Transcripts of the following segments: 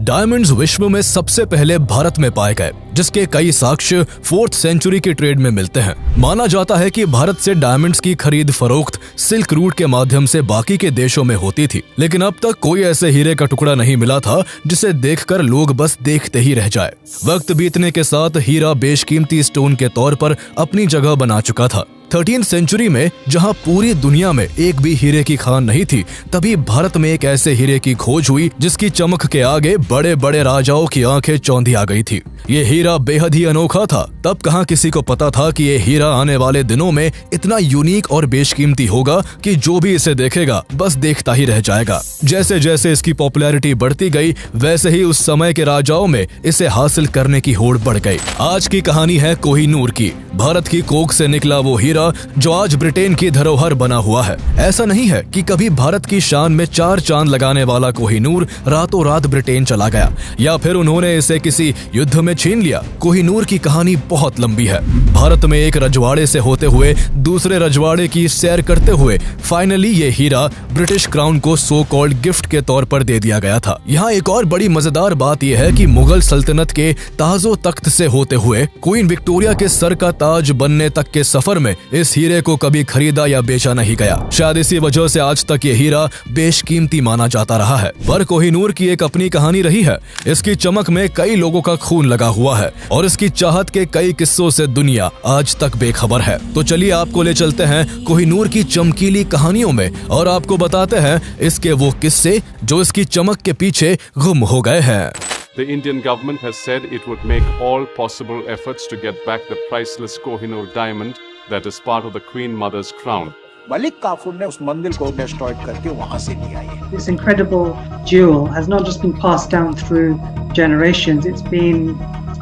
Diamonds विश्व में सबसे पहले भारत में पाए गए, जिसके कई साक्ष्य 4th सेंचुरी की ट्रेड में मिलते हैं। माना जाता है कि भारत से डायमंड्स की खरीद फरोख्त सिल्क रूट के माध्यम से बाकी के देशों में होती थी, लेकिन अब तक कोई ऐसे हीरे का टुकड़ा नहीं मिला था जिसे देखकर लोग बस देखते ही रह जाए। वक्त बीतने के साथ हीरा बेशकीमती स्टोन के तौर पर अपनी जगह बना चुका था। 13th सेंचुरी में जहां पूरी दुनिया में एक भी हीरे की खान नहीं थी, तभी भारत में एक ऐसे हीरे की खोज हुई जिसकी चमक के आगे बड़े बड़े राजाओं की आंखें चौंधी आ गई थी। ये हीरा बेहद ही अनोखा था। तब कहां किसी को पता था कि ये हीरा आने वाले दिनों में इतना यूनिक और बेशकीमती होगा कि जो भी इसे देखेगा बस देखता ही रह जाएगा। जैसे जैसे इसकी पॉपुलैरिटी बढ़ती गई, वैसे ही उस समय के राजाओं में इसे हासिल करने की होड़ बढ़ गई। आज की कहानी है कोहिनूर की। भारत की कोख से निकला वो हीरा जो आज ब्रिटेन की धरोहर बना हुआ है। ऐसा नहीं है कि कभी भारत की शान में 4 चांद लगाने वाला कोहिनूर रातों रात ब्रिटेन चला गया या फिर उन्होंने इसे किसी युद्ध में छीन लिया। कोहिनूर की कहानी बहुत लंबी है। भारत में एक रजवाड़े से होते हुए दूसरे रजवाड़े की सैर करते हुए फाइनली ये हीरा ब्रिटिश क्राउन को सो कॉल्ड गिफ्ट के तौर पर दे दिया गया था। यहाँ एक और बड़ी मजेदार बात यह है कि मुगल सल्तनत के ताजो तख्त से होते हुए क्वीन विक्टोरिया के सर का ताज बनने तक के सफर में इस हीरे को कभी खरीदा या बेचा नहीं गया। शायद इसी वजह से आज तक ये हीरा बेशकीमती माना जाता रहा है। पर कोहिनूर की एक अपनी कहानी रही है। इसकी चमक में कई लोगों का खून लगा हुआ है और इसकी चाहत के कई किस्सों से दुनिया आज तक बेखबर है। तो चलिए आपको ले चलते हैं कोहिनूर की चमकीली कहानियों में और आपको बताते हैं इसके वो किस्से जो इसकी चमक के पीछे गुम हो गए हैं। The Indian government has said it would make all possible efforts to get back the priceless Kohinoor diamond that is part of the Queen Mother's crown. Malik Kafur ने उस मंदिर को डिस्ट्रॉय करके वहां से लिया है। This incredible jewel has not just been passed down through generations.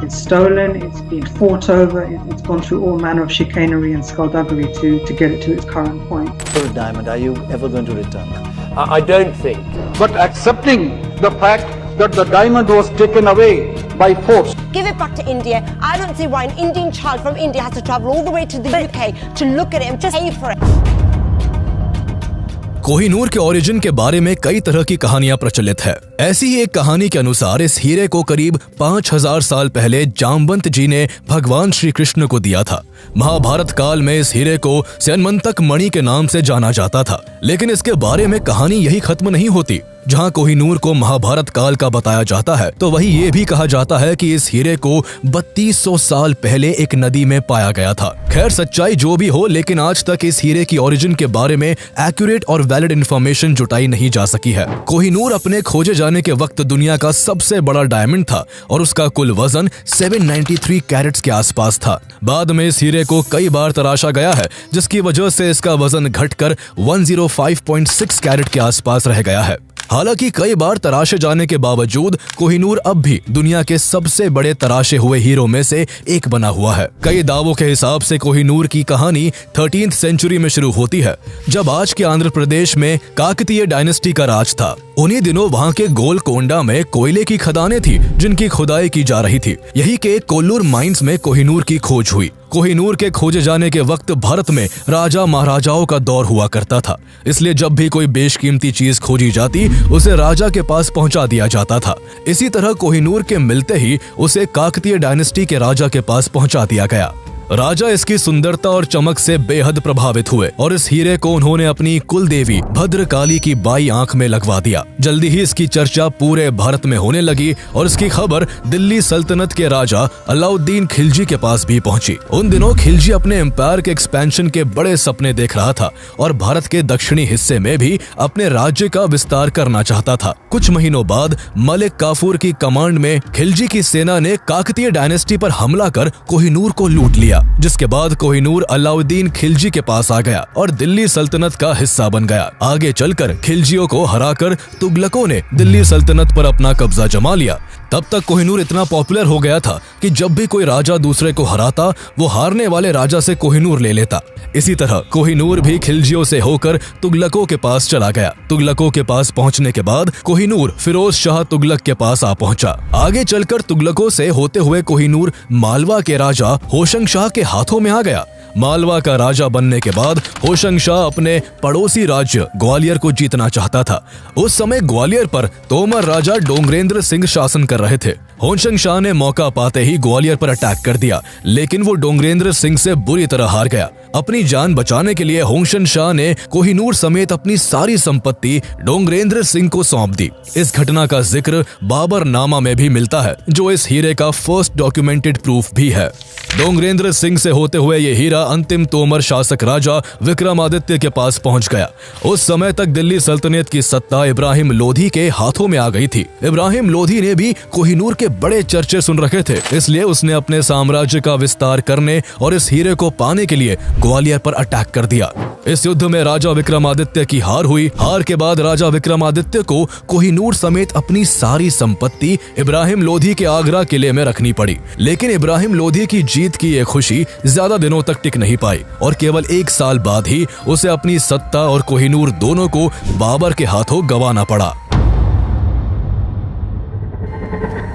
It's stolen. It's been fought over. It's gone through all manner of chicanery and skullduggery to get it to its current point. For a diamond, are you ever going to return that? I don't think. But accepting the fact that the diamond was taken away by force. Give it back to India. I don't see why an Indian child from India has to travel all the way to the UK to look at it and just pay for it. Kohinoor के origin के बारे में कई तरह की कहानियां प्रचलित है। ऐसी ही एक कहानी के अनुसार इस हीरे को करीब 5000 साल पहले जामवंत जी ने भगवान श्री कृष्ण को दिया था। महाभारत काल में इस हीरे को स्यनमंतक मणि के नाम से जाना जाता था। लेकिन इसके बारे में कहानी यही खत्म नहीं होती। जहां कोहिनूर को महाभारत काल का बताया जाता है, तो वही ये भी कहा जाता है कि इस हीरे को 3200 साल पहले एक नदी में पाया गया था। खैर सच्चाई जो भी हो, लेकिन आज तक इस हीरे की ओरिजिन के बारे में एक्यूरेट और वैलिड इंफॉर्मेशन जुटाई नहीं जा सकी है। कोहिनूर अपने खोजे जाने के वक्त दुनिया का सबसे बड़ा डायमंड था और उसका कुल वजन 793 कैरेट्स के आसपास था। बाद में इस हीरे को कई बार तराशा गया है, जिसकी वजह से इसका वजन घटकर 105.6 कैरेट के आसपास रह गया है। हालांकि कई बार तराशे जाने के बावजूद कोहिनूर अब भी दुनिया के सबसे बड़े तराशे हुए हीरों में से एक बना हुआ है। कई दावों के हिसाब से कोहिनूर की कहानी 13th सेंचुरी में शुरू होती है, जब आज के आंध्र प्रदेश में काकतीय डायनेस्टी का राज था। उन्हीं दिनों वहां के गोलकोंडा में कोयले की खदानें थी, जिनकी खुदाई की जा रही थी। यही के कोल्लूर माइंस में कोहिनूर की खोज हुई। कोहिनूर के खोजे जाने के वक्त भारत में राजा महाराजाओं का दौर हुआ करता था, इसलिए जब भी कोई बेशकीमती चीज खोजी जाती उसे राजा के पास पहुंचा दिया जाता था। इसी तरह कोहिनूर के मिलते ही उसे काकतीय डायनेस्टी के राजा के पास पहुंचा दिया गया। राजा इसकी सुंदरता और चमक से बेहद प्रभावित हुए और इस हीरे को उन्होंने अपनी कुल देवी भद्रकाली की बाई आंख में लगवा दिया। जल्दी ही इसकी चर्चा पूरे भारत में होने लगी और इसकी खबर दिल्ली सल्तनत के राजा अलाउद्दीन खिलजी के पास भी पहुंची। उन दिनों खिलजी अपने एम्पायर के एक्सपेंशन के बड़े सपने देख रहा था और भारत के दक्षिणी हिस्से में भी अपने राज्य का विस्तार करना चाहता था। कुछ महीनों बाद मलिक काफूर की कमांड में खिलजी की सेना ने काकतीय डायनेस्टी पर हमला कर कोहिनूर को लूट लिया, जिसके बाद कोहिनूर अलाउद्दीन खिलजी के पास आ गया और दिल्ली सल्तनत का हिस्सा बन गया। आगे चलकर खिलजियों को हराकर तुगलकों ने दिल्ली सल्तनत पर अपना कब्जा जमा लिया। तब तक कोहिनूर इतना पॉपुलर हो गया था कि जब भी कोई राजा दूसरे को हराता, वो हारने वाले राजा से कोहिनूर ले लेता। इसी तरह कोहिनूर भी खिलजियों से होकर तुगलकों के पास चला गया। तुगलकों के पास पहुंचने के बाद कोहिनूर फिरोज शाह तुगलक के पास आ पहुंचा। आगे चलकर तुगलकों से होते हुए कोहिनूर मालवा के राजा होशंग शाह के हाथों में आ गया। मालवा का राजा बनने के बाद होशंग शाह अपने पड़ोसी राज्य ग्वालियर को जीतना चाहता था। उस समय ग्वालियर पर तोमर राजा डोंगरेंद्र सिंह शासन कर रहे थे। होशंग शाह ने मौका पाते ही ग्वालियर पर अटैक कर दिया, लेकिन वो डोंगरेंद्र सिंह से बुरी तरह हार गया। अपनी जान बचाने के लिए होशंग शाह ने कोहिनूर समेत अपनी सारी संपत्ति डोंगरेंद्र सिंह को सौंप दी। इस घटना का जिक्र बाबर नामा में भी मिलता है, जो इस हीरे का फर्स्ट डॉक्यूमेंटेड प्रूफ भी है। डोंगरेंद्र सिंह से होते हुए ये हीरा अंतिम तोमर शासक राजा विक्रमादित्य के पास पहुंच गया। उस समय तक दिल्ली सल्तनत की सत्ता इब्राहिम लोधी के हाथों में आ गई थी। इब्राहिम लोधी ने भी कोहिनूर के बड़े चर्चे सुन रखे थे, इसलिए उसने अपने साम्राज्य का विस्तार करने और इस हीरे को पाने के लिए ग्वालियर पर अटैक कर दिया। इस युद्ध में राजा विक्रमादित्य की हार हुई। हार के बाद राजा विक्रमादित्य को कोहिनूर समेत अपनी सारी संपत्ति इब्राहिम लोधी के आगरा किले में रखनी पड़ी। लेकिन इब्राहिम लोधी की जीत की ये खुशी ज्यादा दिनों तक टिक नहीं पाई और केवल 1 साल बाद ही उसे अपनी सत्ता और कोहिनूर दोनों को बाबर के हाथों गंवाना पड़ा।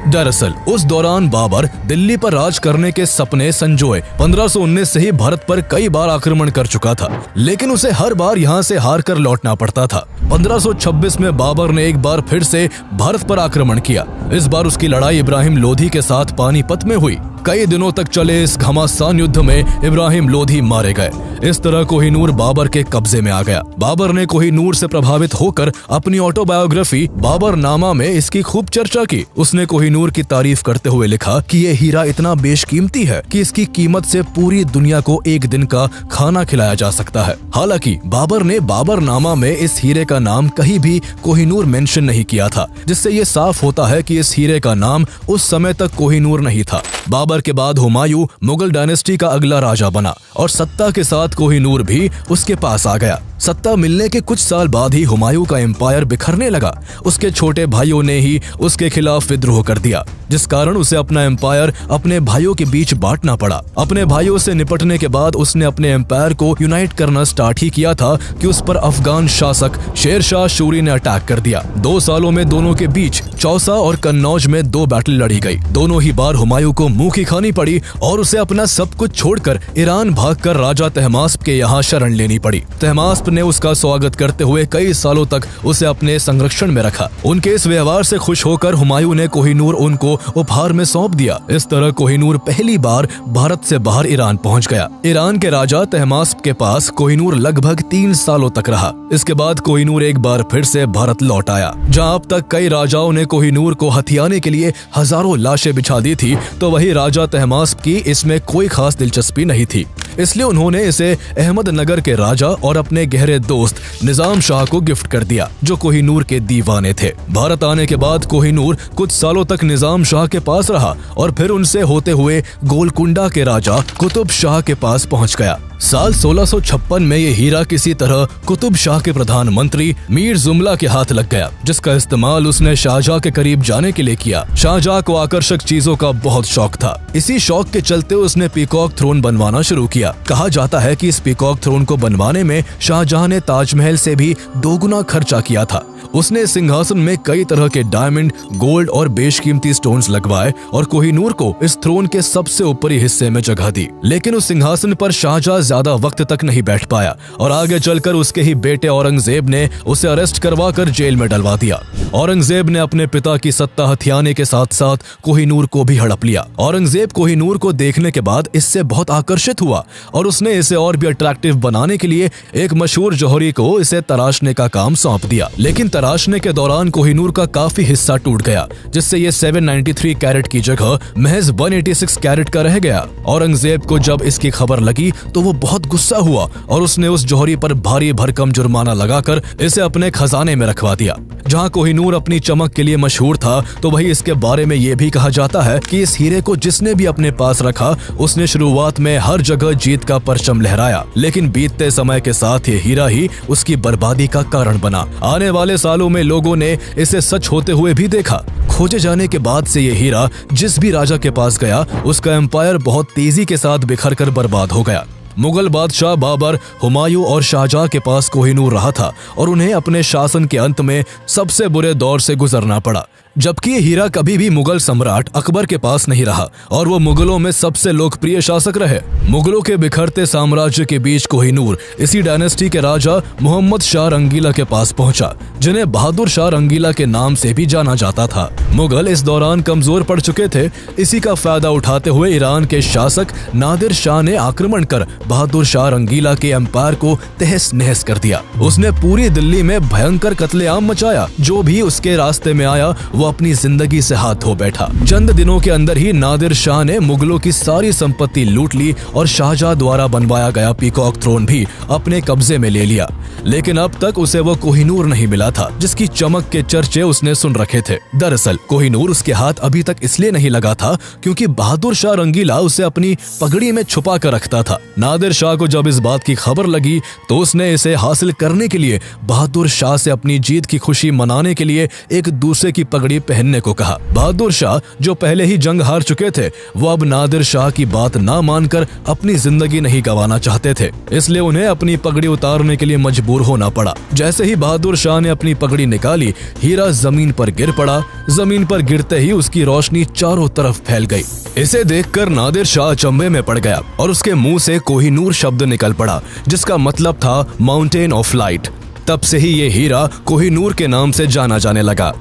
दरअसल उस दौरान बाबर दिल्ली पर राज करने के सपने संजोए 1519 से ही भारत पर कई बार आक्रमण कर चुका था, लेकिन उसे हर बार यहाँ से हार कर लौटना पड़ता था। 1526 में बाबर ने एक बार फिर से भारत पर आक्रमण किया। इस बार उसकी लड़ाई इब्राहिम लोधी के साथ पानीपत में हुई। कई दिनों तक चले इस घमासान युद्ध में इब्राहिम लोधी मारे गए। इस तरह कोहिनूर बाबर के कब्जे में आ गया। बाबर ने कोहिनूर से प्रभावित होकर अपनी ऑटोबायोग्राफी बाबर नामा में इसकी खूब चर्चा की। उसने कोहिनूर की तारीफ करते हुए लिखा कि ये हीरा इतना बेशकीमती है कि इसकी कीमत से पूरी दुनिया को एक दिन का खाना खिलाया जा सकता है। हालांकि बाबर ने बाबर नामा में इस हीरे का नाम कहीं भी कोहिनूर मेंशन नहीं किया था, जिससे ये साफ होता है कि इस हीरे का नाम उस समय तक कोहिनूर नहीं था। बाबर के बाद हुमायूं मुगल डायनेस्टी का अगला राजा बना और सत्ता के साथ कोहिनूर भी उसके पास आ गया। सत्ता मिलने के कुछ साल बाद ही हुमायूं का एम्पायर बिखरने लगा। उसके छोटे भाइयों ने ही उसके खिलाफ विद्रोह कर दिया, जिस कारण उसे अपना एम्पायर अपने भाइयों के बीच बांटना पड़ा। अपने भाइयों से निपटने के बाद उसने अपने एम्पायर को यूनाइट करना स्टार्ट ही किया था कि उस पर अफगान शासक शेर शाह सूरी ने अटैक कर दिया। 2 सालों में दोनों के बीच चौसा और कन्नौज में 2 बैटल लड़ी गई। दोनों ही बार हुमायूं को मुंह की खानी पड़ी और उसे अपना सब कुछ छोड़कर ईरान भागकर राजा तहमास्प के यहाँ शरण लेनी पड़ी। तहमास्प ने उसका स्वागत करते हुए कई सालों तक उसे अपने संरक्षण में रखा। उनके इस व्यवहार से खुश होकर हुमायूं ने कोहिनूर उनको उपहार में सौंप दिया। इस तरह कोहिनूर पहली बार भारत से बाहर ईरान पहुंच गया। ईरान के राजा तहमास्प के पास कोहिनूर लगभग 3 सालों तक रहा। इसके बाद कोहिनूर एक बार फिर से भारत लौट आया। जहां अब तक कई राजाओं ने कोहिनूर को हथियाने के लिए हजारों लाशें बिछा दी थी, तो वही राजा तहमास्प की इसमें कोई खास दिलचस्पी नहीं थी। इसलिए उन्होंने इसे अहमदनगर के राजा और अपने गहरे दोस्त निजाम शाह को गिफ्ट कर दिया, जो कोहिनूर के दीवाने थे। भारत आने के बाद कोहिनूर कुछ सालों तक निजाम शाह के पास रहा और फिर उनसे होते हुए गोलकुंडा के राजा कुतुब शाह के पास पहुंच गया। साल 1656 में ये हीरा किसी तरह कुतुब शाह के प्रधानमंत्री मीर जुमला के हाथ लग गया, जिसका इस्तेमाल उसने शाहजहां के करीब जाने के लिए किया। शाहजहां को आकर्षक चीजों का बहुत शौक था। इसी शौक के चलते उसने पीकॉक थ्रोन बनवाना शुरू किया। कहा जाता है कि इस पीकॉक थ्रोन को बनवाने में शाहजहां ने ताजमहल से भी 2 गुना खर्चा किया था। उसने सिंहासन में कई तरह के डायमंड, गोल्ड और बेशकीमती स्टोन्स लगवाए और कोहिनूर को इस थ्रोन के सबसे ऊपरी हिस्से में जगह दी। लेकिन उस सिंहासन पर शाहजहां ज्यादा वक्त तक नहीं बैठ पाया और आगे चलकर उसके ही बेटे औरंगजेब ने उसे अरेस्ट करवाकर जेल में डलवा दिया। औरंगजेब ने अपने पिता की सत्ता हथियाने के साथ साथ कोहिनूर को भी हड़प लिया। औरंगजेब कोहिनूर को देखने के बाद इससे बहुत आकर्षित हुआ और उसने इसे और भी अट्रैक्टिव बनाने के लिए एक मशहूर जौहरी को इसे तराशने का काम सौंप दिया। लेकिन तराशने के दौरान कोहिनूर का काफी हिस्सा टूट गया, जिससे ये 793 कैरेट की जगह महज 186 कैरेट का रह गया। औरंगजेब को जब इसकी खबर लगी तो वो बहुत गुस्सा हुआ और उसने उस जौहरी पर भारी भरकम जुर्माना लगाकर इसे अपने खजाने में रखवा दिया। जहां कोहिनूर अपनी चमक के लिए मशहूर था, तो वही इसके बारे में ये भी कहा जाता है कि इस हीरे को जिसने भी अपने पास रखा, उसने शुरुआत में हर जगह जीत का परचम लहराया, लेकिन बीतते समय के साथ ये हीरा ही उसकी बर्बादी का कारण बना। आने वाले सालों में लोगों ने इसे सच होते हुए भी देखा। खोजे जाने के बाद से ये हीरा जिस भी राजा के पास गया, उसका एम्पायर बहुत तेजी के साथ बिखर कर बर्बाद हो गया। मुगल बादशाह बाबर, हुमायूं और शाहजहां के पास कोहिनूर रहा था और उन्हें अपने शासन के अंत में सबसे बुरे दौर से गुजरना पड़ा। जबकि ये हीरा कभी भी मुगल सम्राट अकबर के पास नहीं रहा और वो मुगलों में सबसे लोकप्रिय शासक रहे। मुगलों के बिखरते साम्राज्य के बीच कोहिनूर इसी डायनेस्टी के राजा मोहम्मद शाह रंगीला के पास पहुंचा, जिन्हें बहादुर शाह रंगीला के नाम से भी जाना जाता था। मुगल इस दौरान कमजोर पड़ चुके थे। इसी का फायदा उठाते हुए ईरान के शासक नादिर शाह ने आक्रमण कर बहादुर शाह रंगीला के एम्पायर को तहस नहस कर दिया। उसने पूरी दिल्ली में भयंकर कत्लेआम मचाया। जो भी उसके रास्ते में आया वो अपनी जिंदगी से हाथ धो बैठा। चंद दिनों के अंदर ही नादिर शाह ने मुगलों की सारी संपत्ति लूट ली और शाहजहां द्वारा बनवाया गया पीकॉक थ्रोन भी अपने कब्जे में ले लिया। लेकिन अब तक उसे वो कोहिनूर नहीं मिला था जिसकी चमक के चर्चे उसने सुन रखे थे। दरअसल कोहिनूर उसके हाथ अभी तक इसलिए नहीं लगा था क्योंकि बहादुर शाह रंगीला उसे अपनी पगड़ी में छुपा कर रखता था। नादिर शाह को जब इस बात की खबर लगी तो उसने इसे हासिल करने के लिए बहादुर शाह से अपनी जीत की खुशी मनाने के लिए एक दूसरे की पगड़ी पहनने को कहा। बहादुर शाह जो पहले ही जंग हार चुके थे वो अब नादिर शाह की बात ना मानकर अपनी जिंदगी नहीं गंवाना चाहते थे, इसलिए उन्हें अपनी पगड़ी उतारने के लिए मजबूर होना पड़ा। जैसे ही बहादुर शाह ने अपनी पगड़ी निकाली, हीरा जमीन पर गिर पड़ा। जमीन पर गिरते ही उसकी रोशनी चारों तरफ फैल गई। इसे देखकर नादिर शाह अचंभे में पड़ गया और उसके मुंह से कोहिनूर शब्द निकल पड़ा, जिसका मतलब था माउंटेन ऑफ लाइट। तब से ही ये हीरा कोहिनूर के नाम से जाना जाने लगा।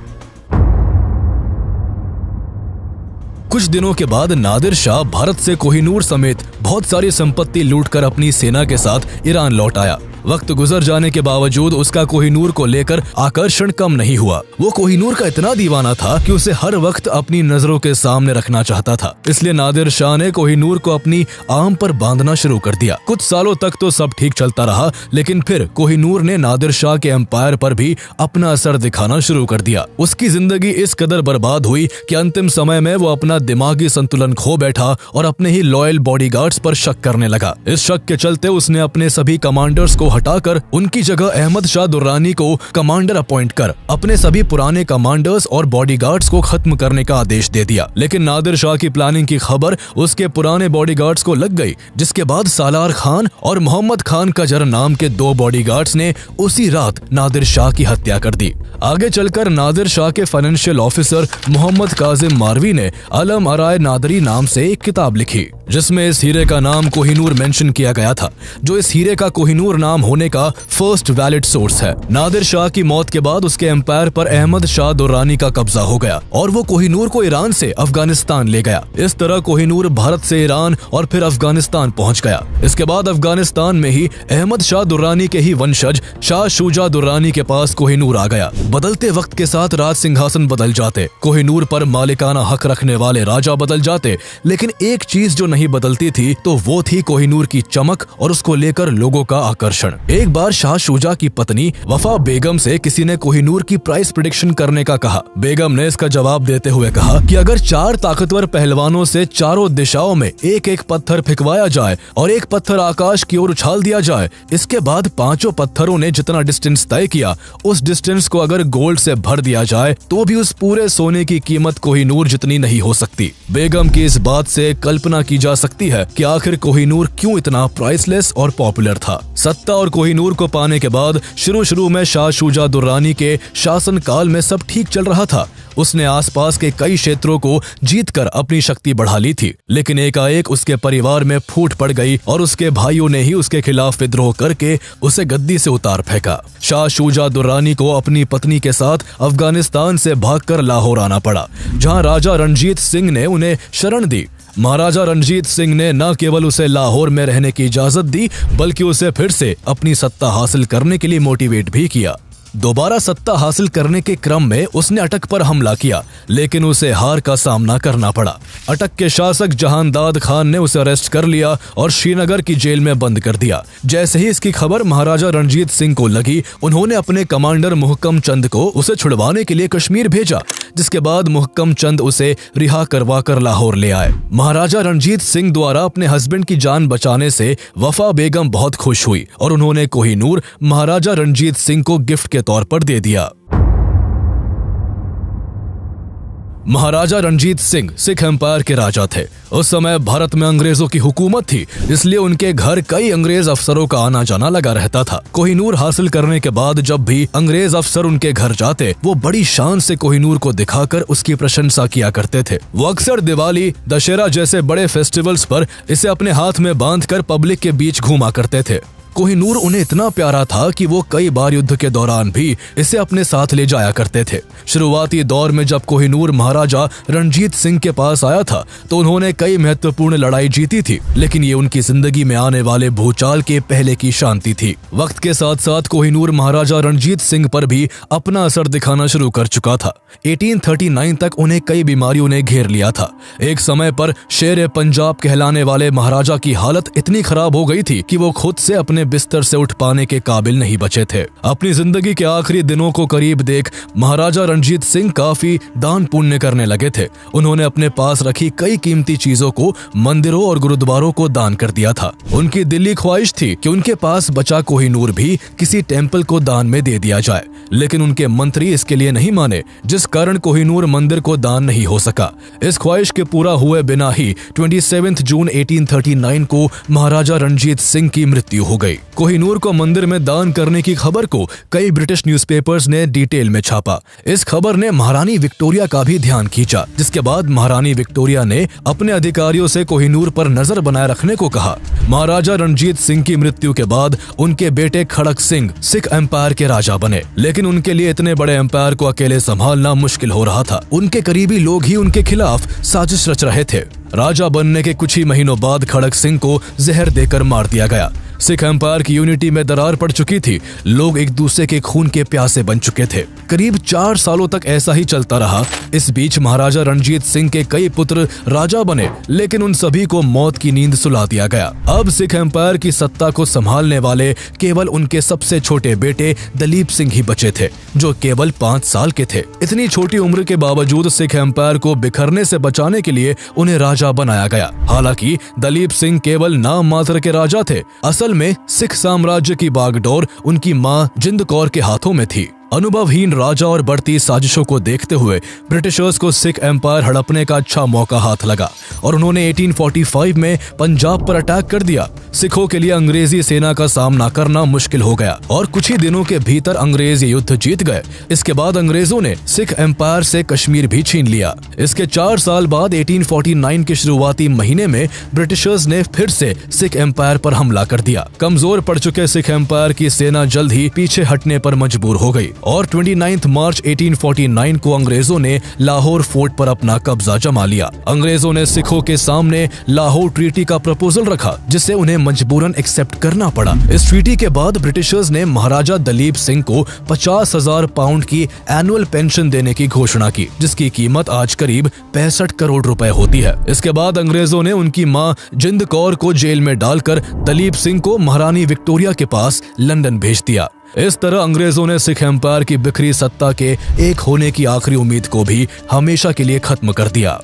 कुछ दिनों के बाद नादिर शाह भारत से कोहिनूर समेत बहुत सारी संपत्ति लूटकर अपनी सेना के साथ ईरान लौट आया। वक्त गुजर जाने के बावजूद उसका कोहिनूर को लेकर आकर्षण कम नहीं हुआ। वो कोहिनूर का इतना दीवाना था कि उसे हर वक्त अपनी नजरों के सामने रखना चाहता था। इसलिए नादिर शाह ने कोहिनूर को अपनी आर्म पर बांधना शुरू कर दिया। कुछ सालों तक तो सब ठीक चलता रहा, लेकिन फिर कोहिनूर ने नादिर शाह के एम्पायर पर भी अपना असर दिखाना शुरू कर दिया। उसकी जिंदगी इस कदर बर्बाद हुई कि अंतिम समय में वो अपना दिमागी संतुलन खो बैठा और अपने ही लॉयल बॉडीगार्ड्स पर शक करने लगा। इस शक के चलते उसने अपने सभी कमांडर्स को हटाकर उनकी जगह अहमद शाह दुर्रानी को कमांडर अपॉइंट कर अपने सभी पुराने कमांडर्स और बॉडीगार्ड्स को खत्म करने का आदेश दे दिया। लेकिन नादिर शाह की प्लानिंग की खबर उसके पुराने बॉडीगार्ड्स को लग गई, जिसके बाद सालार खान और मोहम्मद खान कजर नाम के 2 बॉडीगार्ड्स ने उसी रात नादिर शाह की हत्या कर दी। आगे चलकर नादिर शाह के फाइनेंशियल ऑफिसर मोहम्मद काजिम मारवी ने अलम अराय नादरी नाम से एक किताब लिखी, जिसमें इस हीरे का नाम कोहिनूर मेंशन किया गया था, जो इस हीरे का कोहिनूर नाम होने का फर्स्ट वैलिड सोर्स है। नादिर शाह की मौत के बाद उसके एम्पायर पर अहमद शाह दुर्रानी का कब्जा हो गया और वो कोहिनूर को ईरान से अफगानिस्तान ले गया। इस तरह कोहिनूर भारत से ईरान और फिर अफगानिस्तान पहुंच गया। इसके बाद अफगानिस्तान में ही अहमद शाह दुर्रानी के ही वंशज शाह शुजा दुर्रानी के पास कोहिनूर आ गया। बदलते वक्त के साथ राज सिंहासन बदल जाते, कोहिनूर पर मालिकाना हक रखने वाले राजा बदल जाते, लेकिन एक चीज जो नहीं बदलती थी तो वो थी कोहिनूर की चमक और उसको लेकर लोगों का आकर्षण। एक बार शाह शुजा की पत्नी वफा बेगम से किसी ने कोहिनूर की प्राइस प्रेडिक्शन करने का कहा। बेगम ने इसका जवाब देते हुए कहा कि अगर 4 ताकतवर पहलवानों से चारों दिशाओं में एक एक पत्थर फेंकवाया जाए और एक पत्थर आकाश की ओर उछाल दिया जाए, इसके बाद 5 पत्थरों ने जितना डिस्टेंस तय किया उस डिस्टेंस को अगर गोल्ड से भर दिया जाए तो भी उस पूरे सोने की कीमत कोहिनूर जितनी नहीं हो सकती। बेगम की इस बात से कल्पना की जा सकती है कि आखिर कोहिनूर क्यों इतना प्राइसलेस और पॉपुलर था। सत्ता और कोहिनूर को पाने के बाद शुरू में शाह शुजा दुर्रानी के शासन काल में सब ठीक चल रहा था। उसने आसपास के कई क्षेत्रों को जीतकर अपनी शक्ति बढ़ा ली थी, लेकिन एकाएक उसके परिवार में फूट पड़ गई और उसके भाइयों ने ही उसके खिलाफ विद्रोह करके उसे गद्दी से उतार फेंका। शाह शुजा दुर्रानी को अपनी पत्नी के साथ अफगानिस्तान से भागकर लाहौर आना पड़ा, जहां राजा रणजीत सिंह ने उन्हें शरण दी। महाराजा रणजीत सिंह ने न केवल उसे लाहौर में रहने की इजाजत दी, बल्कि उसे फिर से अपनी सत्ता हासिल करने के लिए मोटिवेट भी किया। दोबारा सत्ता हासिल करने के क्रम में उसने अटक पर हमला किया, लेकिन उसे हार का सामना करना पड़ा। अटक के शासक जहानदाद खान ने उसे अरेस्ट कर लिया और श्रीनगर की जेल में बंद कर दिया। जैसे ही इसकी खबर महाराजा रणजीत सिंह को लगी, उन्होंने अपने कमांडर मुहक्कम चंद को उसे छुड़वाने के लिए कश्मीर भेजा, जिसके बाद मुहक्कम चंद उसे रिहा करवा कर लाहौर ले आए। महाराजा रणजीत सिंह द्वारा अपने हस्बैंड की जान बचाने से वफा बेगम बहुत खुश हुई और उन्होंने कोहिनूर महाराजा रणजीत सिंह को गिफ्ट के तौर पर दे दिया। महाराजा रणजीत सिंह सिख एम्पायर के राजा थे। उस समय भारत में अंग्रेजों की हुकूमत थी, इसलिए उनके घर कई अंग्रेज अफसरों का आना जाना लगा रहता था। कोहिनूर हासिल करने के बाद जब भी अंग्रेज अफसर उनके घर जाते, वो बड़ी शान से कोहिनूर को दिखाकर उसकी प्रशंसा किया करते थे। वो अक्सर दिवाली, दशहरा जैसे बड़े फेस्टिवल्स पर इसे अपने हाथ में बांधकर पब्लिक के बीच घूमा करते थे। कोहिनूर उन्हें इतना प्यारा था कि वो कई बार युद्ध के दौरान भी इसे अपने साथ ले जाया करते थे। शुरुआती दौर में जब कोहिनूर महाराजा रणजीत सिंह के पास आया था तो उन्होंने कई महत्वपूर्ण लड़ाई जीती थी, लेकिन ये उनकी जिंदगी में आने वाले भूचाल के पहले की शांति थी। वक्त के साथ साथ कोहिनूर महाराजा रणजीत सिंह पर भी अपना असर दिखाना शुरू कर चुका था। 1839 तक उन्हें कई बीमारियों ने घेर लिया था। एक समय पर शेर पंजाब कहलाने वाले महाराजा की हालत इतनी खराब हो गई थी कि वो खुद से अपने बिस्तर से उठ पाने के काबिल नहीं बचे थे। अपनी जिंदगी के आखिरी दिनों को करीब देख महाराजा रणजीत सिंह काफी दान पुण्य करने लगे थे। उन्होंने अपने पास रखी कई कीमती चीजों को मंदिरों और गुरुद्वारों को दान कर दिया था। उनकी दिली ख्वाहिश थी कि उनके पास बचा कोहिनूर भी किसी टेम्पल को दान में दे दिया जाए, लेकिन उनके मंत्री इसके लिए नहीं माने, जिस कारण कोहिनूर मंदिर को दान नहीं हो सका। इस ख्वाहिश के पूरा हुए बिना ही 27 जून 1839 को महाराजा रणजीत सिंह की मृत्यु हो गई। कोहिनूर को मंदिर में दान करने की खबर को कई ब्रिटिश न्यूज़पेपर्स ने डिटेल में छापा। इस खबर ने महारानी विक्टोरिया का भी ध्यान खींचा, जिसके बाद महारानी विक्टोरिया ने अपने अधिकारियों से कोहिनूर पर नजर बनाए रखने को कहा। महाराजा रणजीत सिंह की मृत्यु के बाद उनके बेटे खड़क सिंह सिख एम्पायर के राजा बने, लेकिन उनके लिए इतने बड़े एम्पायर को अकेले संभालना मुश्किल हो रहा था। उनके करीबी लोग ही उनके खिलाफ साजिश रच रहे थे। राजा बनने के कुछ ही महीनों बाद खड़क सिंह को जहर देकर मार दिया गया। सिख एम्पायर की यूनिटी में दरार पड़ चुकी थी। लोग एक दूसरे के खून के प्यासे बन चुके थे। करीब 4 सालों तक ऐसा ही चलता रहा। इस बीच महाराजा रणजीत सिंह के कई पुत्र राजा बने, लेकिन उन सभी को मौत की नींद सुला दिया गया। अब सिख एम्पायर की सत्ता को संभालने वाले केवल उनके सबसे छोटे बेटे दलीप सिंह ही बचे थे, जो केवल 5 साल के थे। इतनी छोटी उम्र के बावजूद सिख एम्पायर को बिखरने से बचाने के लिए उन्हें राजा बनाया गया। हालांकि दलीप सिंह केवल नाम मात्र के राजा थे। असल में सिख साम्राज्य की बागडोर उनकी मां जिंद कौर के हाथों में थी। अनुभवहीन राजा और बढ़ती साजिशों को देखते हुए ब्रिटिशर्स को सिख एम्पायर हड़पने का अच्छा मौका हाथ लगा और उन्होंने 1845 में पंजाब पर अटैक कर दिया। सिखों के लिए अंग्रेजी सेना का सामना करना मुश्किल हो गया और कुछ ही दिनों के भीतर अंग्रेज युद्ध जीत गए। इसके बाद अंग्रेजों ने सिख एम्पायर से कश्मीर भी छीन लिया। इसके 4 साल बाद 1849 के शुरुआती महीने में ब्रिटिशर्स ने फिर से सिख एम्पायर पर हमला कर दिया। कमजोर पड़ चुके सिख एम्पायर की सेना जल्द ही पीछे हटने पर मजबूर हो गई और 29 मार्च 1849 को अंग्रेजों ने लाहौर फोर्ट पर अपना कब्जा जमा लिया। अंग्रेजों ने सिखों के सामने लाहौर ट्रीटी का प्रपोजल रखा, जिसे उन्हें मजबूरन एक्सेप्ट करना पड़ा। इस ट्रीटी के बाद ब्रिटिशर्स ने महाराजा दलीप सिंह को 50,000 पाउंड की एनुअल पेंशन देने की घोषणा की, जिसकी कीमत आज करीब 65 करोड़ रुपए होती है। इसके बाद अंग्रेजों ने उनकी मां जिंद कौर को जेल में डालकर दलीप सिंह को महारानी विक्टोरिया के पास लंदन भेज दिया। इस तरह अंग्रेजों ने सिख एम्पायर की बिखरी सत्ता के एक होने की आखिरी उम्मीद को भी हमेशा के लिए खत्म कर दिया।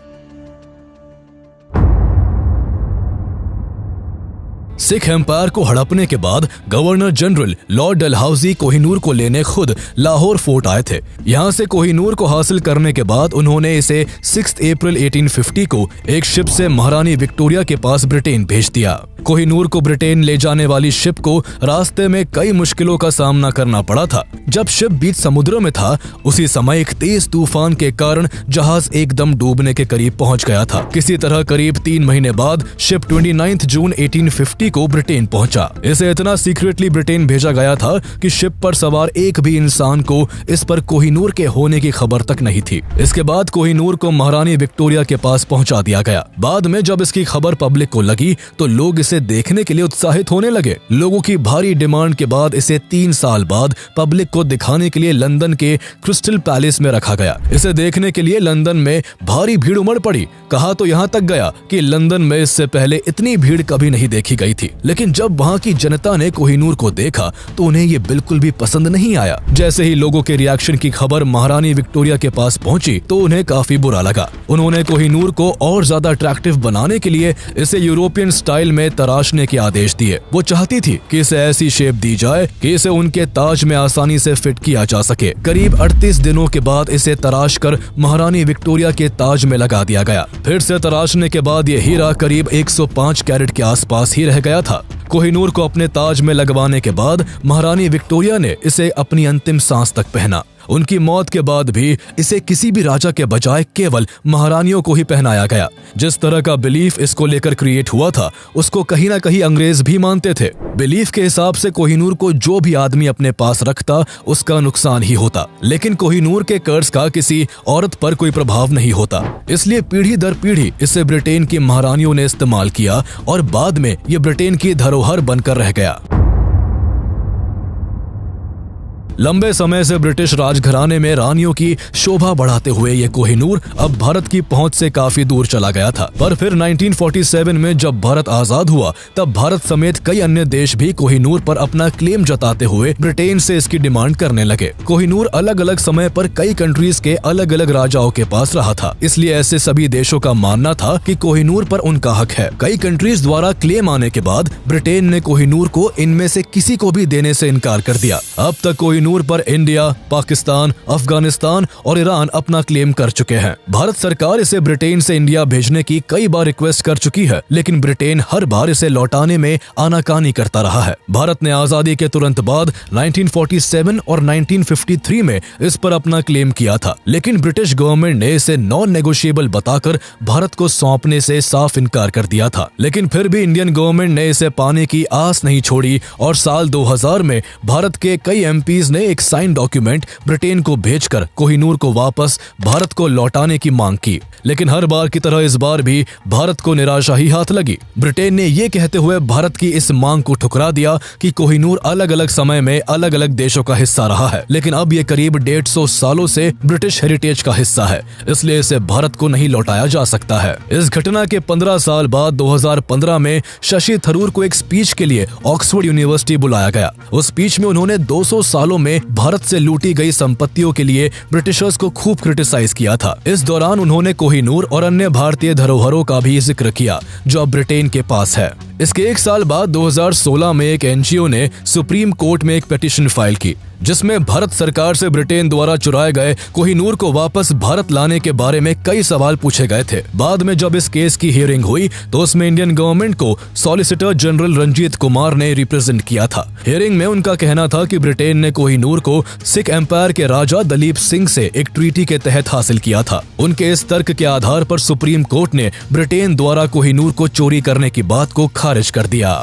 सिख एम्पायर को हड़पने के बाद governor general Lord Dalhousie Kohinoor को लेने खुद लाहौर फोर्ट आए थे। यहाँ से कोहिनूर को हासिल करने के बाद उन्होंने इसे 6 अप्रैल 1850 को एक शिप से महारानी विक्टोरिया के पास ब्रिटेन भेज दिया। कोहिनूर को ब्रिटेन ले जाने वाली शिप को रास्ते में कई मुश्किलों का सामना करना पड़ा था। जब शिप बीच समुद्र में था, उसी समय एक तेज तूफान के कारण जहाज एकदम डूबने के करीब पहुंच गया था। किसी तरह करीब 3 महीने बाद शिप 29 जून 1850 को ब्रिटेन पहुंचा। इसे इतना सीक्रेटली ब्रिटेन भेजा गया था कि शिप पर सवार एक भी इंसान को इस पर कोहिनूर के होने की खबर तक नहीं थी। इसके बाद कोहिनूर को महारानी विक्टोरिया के पास पहुंचा दिया गया। बाद में जब इसकी खबर पब्लिक को लगी तो लोग इसे देखने के लिए उत्साहित होने लगे। लोगों की भारी डिमांड के बाद इसे 3 साल बाद पब्लिक को दिखाने के लिए लंदन के क्रिस्टल पैलेस में रखा गया। इसे देखने के लिए लंदन में भारी भीड़ उमड़ पड़ी। कहा तो यहाँ तक गया कि लंदन में इससे पहले इतनी भीड़ कभी नहीं देखी गई थी। लेकिन जब वहाँ की जनता ने कोहिनूर को देखा तो उन्हें ये बिल्कुल भी पसंद नहीं आया। जैसे ही लोगों के रिएक्शन की खबर महारानी विक्टोरिया के पास पहुंची तो उन्हें काफी बुरा लगा। उन्होंने कोहिनूर को और ज्यादा अट्रैक्टिव बनाने के लिए इसे यूरोपियन स्टाइल में तराशने के आदेश दिए। वो चाहती थी कि इसे ऐसी शेप दी जाए कि इसे उनके ताज में आसानी से फिट किया जा सके। करीब 38 दिनों के बाद इसे तराश कर महारानी विक्टोरिया के ताज में लगा दिया गया। फिर से तराशने के बाद ये हीरा करीब 105 कैरेट के आसपास ही रह गया था। कोहिनूर को अपने ताज में लगवाने के बाद महारानी विक्टोरिया ने इसे अपनी अंतिम सांस तक पहना। उनकी मौत के बाद भी इसे किसी भी राजा के बजाय केवल महारानियों को ही पहनाया गया। जिस तरह का बिलीफ इसको लेकर क्रिएट हुआ था उसको कहीं ना कहीं अंग्रेज भी मानते थे। बिलीफ के हिसाब से कोहिनूर को जो भी आदमी अपने पास रखता उसका नुकसान ही होता, लेकिन कोहिनूर के कर्ज का किसी औरत पर कोई प्रभाव नहीं होता। इसलिए पीढ़ी दर पीढ़ी इसे ब्रिटेन की महारानियों ने इस्तेमाल किया और बाद में ये ब्रिटेन की धरोहर बनकर रह गया। लंबे समय से ब्रिटिश राजघराने में रानियों की शोभा बढ़ाते हुए ये कोहिनूर अब भारत की पहुंच से काफी दूर चला गया था। पर फिर 1947 में जब भारत आजाद हुआ तब भारत समेत कई अन्य देश भी कोहिनूर पर अपना क्लेम जताते हुए ब्रिटेन से इसकी डिमांड करने लगे। कोहिनूर अलग अलग समय पर कई कंट्रीज के अलग अलग राजाओं के पास रहा था, इसलिए ऐसे सभी देशों का मानना था कि कोहिनूर पर उनका हक है। कई कंट्रीज द्वारा क्लेम आने के बाद ब्रिटेन ने कोहिनूर को इनमें से किसी को भी देने से इनकार कर दिया। अब तक कोहिनूर पर इंडिया, पाकिस्तान, अफगानिस्तान और ईरान अपना क्लेम कर चुके हैं। भारत सरकार इसे ब्रिटेन से इंडिया भेजने की कई बार रिक्वेस्ट कर चुकी है, लेकिन ब्रिटेन हर बार इसे लौटाने में आनाकानी करता रहा है। भारत ने आजादी के तुरंत बाद 1947 और 1953 में इस पर अपना क्लेम किया था, लेकिन ब्रिटिश गवर्नमेंट ने इसे नॉन नेगोशिएबल बताकर भारत को सौंपने से साफ इनकार कर दिया था। लेकिन फिर भी इंडियन गवर्नमेंट ने इसे पाने की आस नहीं छोड़ी और साल 2000 में भारत के कई एमपीज ने एक साइन डॉक्यूमेंट ब्रिटेन को भेजकर कोहिनूर को वापस भारत को लौटाने की मांग की। लेकिन हर बार की तरह इस बार भी भारत को निराशा ही हाथ लगी। ब्रिटेन ने ये कहते हुए भारत की इस मांग को ठुकरा दिया कि कोहिनूर अलग अलग समय में अलग अलग देशों का हिस्सा रहा है, लेकिन अब ये करीब 150 सालों से ब्रिटिश हेरिटेज का हिस्सा है, इसलिए इसे भारत को नहीं लौटाया जा सकता है। इस घटना के 15 साल बाद 2015 में शशि थरूर को एक स्पीच के लिए ऑक्सफोर्ड यूनिवर्सिटी बुलाया गया। उस स्पीच में उन्होंने 200 सालों में भारत से लूटी गई संपत्तियों के लिए ब्रिटिशर्स को खूब क्रिटिसाइज किया था। इस दौरान उन्होंने कोहिनूर और अन्य भारतीय धरोहरों का भी जिक्र किया जो अब ब्रिटेन के पास है। इसके एक साल बाद 2016 में एक एनजीओ ने सुप्रीम कोर्ट में एक पिटीशन फाइल की, जिसमें भारत सरकार से ब्रिटेन द्वारा चुराए गए कोहिनूर को वापस भारत लाने के बारे में कई सवाल पूछे गए थे। बाद में जब इस केस की हियरिंग हुई तो उसमें इंडियन गवर्नमेंट को सॉलिसिटर जनरल रंजीत कुमार ने रिप्रेजेंट किया था। हियरिंग में उनका कहना था कि ब्रिटेन ने कोहिनूर को सिख एम्पायर के राजा दलीप सिंह से एक ट्रीटी के तहत हासिल किया था। उनके इस तर्क के आधार पर सुप्रीम कोर्ट ने ब्रिटेन द्वारा कोहिनूर को चोरी करने की बात को खारिज कर दिया।